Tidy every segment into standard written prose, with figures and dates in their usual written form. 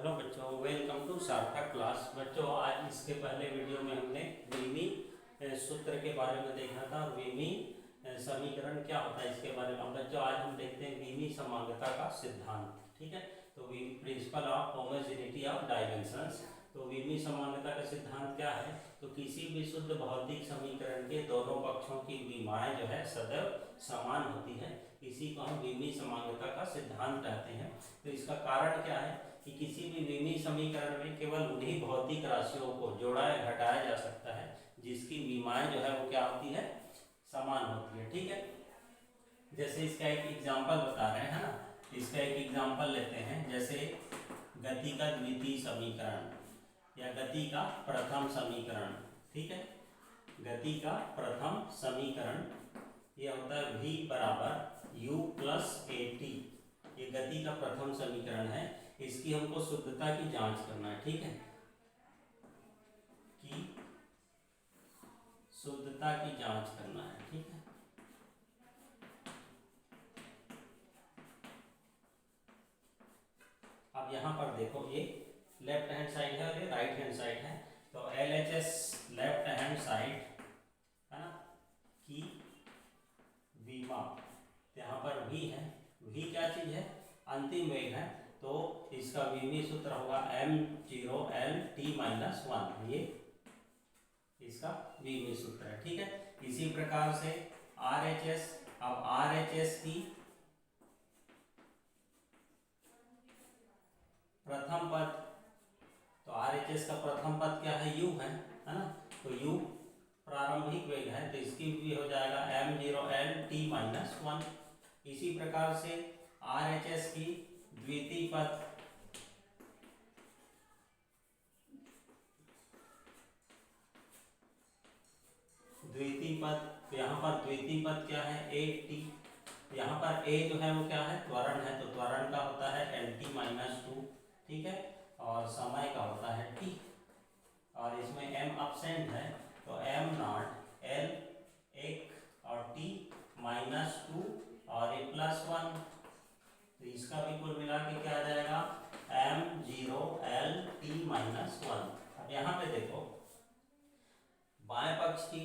Hello बच्चों, welcome to सार्थक class. बच्चों, आज इसके पहले वीडियो में हमने विमी सूत्र के बारे में देखा था और विमी समीकरण क्या होता है इसके बारे में। बच्चों, आज हम देखते हैं विमी समांगता का सिद्धांत। ठीक है, तो principle of homogeneity of dimensions. तो विमी समांगता का सिद्धांत क्या है? तो किसी भी शुद्ध भौतिक समीकरण के दोनों पक्षों की विमाएं जो है सदैव समान होती है। इसी को हम विमी समांगता का सिद्धांत कहते हैं। तो इसका कारण क्या है कि किसी भी विमी समीकरण में केवल उन्हीं भौतिक राशियों को जोड़ा या घटाया जा सकता है जिसकी विमाएं जो है वो क्या होती है, समान होती है। ठीक है, जैसे इसका एक एग्जांपल बता रहे हैं ना, इसका एक एग्जांपल लेते हैं। जैसे गति का द्वितीय समीकरण या गति का प्रथम समीकरण। ठीक है, गति का प्रथम समीकरण ये होता है v बराबर u प्लस ए टी। ये गति का प्रथम समीकरण है। इसकी हमको शुद्धता की जांच करना है। ठीक है, कि शुद्धता की जांच करना है। ठीक है, अब यहां पर देखो, ये लेफ्ट हैंड साइड है और ये राइट हैंड साइड है। तो L H S left hand side है ना की विमा, यहाँ पर v है। v क्या चीज है? अंतिम वेग है। तो इसका विमी सूत्र होगा m0L_t-1। ये इसका विमी सूत्र है। ठीक है, इसी प्रकार से RHS। अब RHS की प्रथम पद, तो RHS का प्रथम पद क्या है? u है ना। तो u प्रारंभिक वेग है, तो इसकी भी हो जाएगा m0L_t-1। इसी प्रकार से RHS की द्वितीय पद, तो यहाँ पर द्वितीय पद क्या है? AT। यहाँ पर a जो है वो क्या है? त्वरण है। तो त्वरण का होता है LT-2। ठीक है, और समय का होता है t। और इसमें m absent है, तो m0L 1 और t-2 और ये +1। तो इसका भी कुल मिला के क्या आ जाएगा? m0L_t-1। अब यहाँ पे देखो, बाएं पक्ष की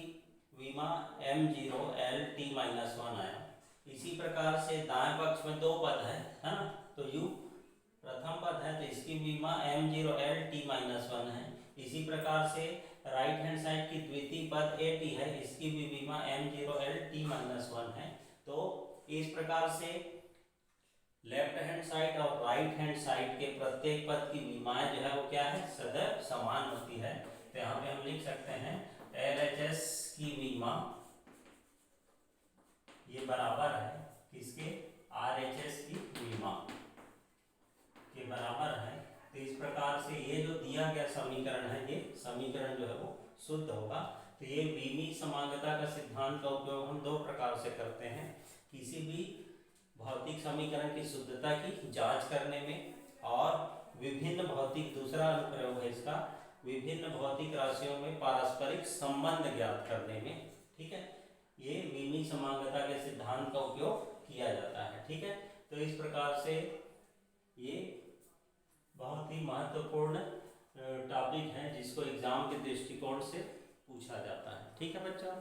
विमा m0L_t-1 आया। इसी प्रकार से दाएं पक्ष में दो पद है ना। तो u प्रथम पद है, तो इसकी विमा m0L_t-1 है। इसी प्रकार से राइट हैंड साइड की द्वितीय पद AT है, इसकी भी विमा m0L_t-1 है। तो इस प्रकार से लेफ्ट हैंड साइड और राइट हैंड साइड के प्रत्येक पद की विमाएं जो है वो क्या है? सदैव समान होती है। तो यहाँ पे हम लिख सकते हैं LHS की विमा ये बराबर है किसके? RHS की विमा के बराबर है। तो इस प्रकार से ये जो दिया गया समीकरण है, ये समीकरण जो है वो शुद्ध होगा। तो ये विमी समांगता का सिद्धांत का उपयोग हम दो प्रकार से करते हैं। किसी भी भौतिक समीकरण की शुद्धता की जांच करने में, और विभिन्न भौतिक, दूसरा अनुप्रयोग है इसका, विभिन्न भौतिक राशियों में पारस्परिक संबंध ज्ञात करने में। ठीक है, ये विमी समांगता के सिद्धांत का उपयोग किया जाता है। ठीक है, तो इस प्रकार से ये बहुत ही महत्वपूर्ण टॉपिक है जिसको एग्जाम के दृष्टिकोण से पूछा जाता है। ठीक है बच्चों।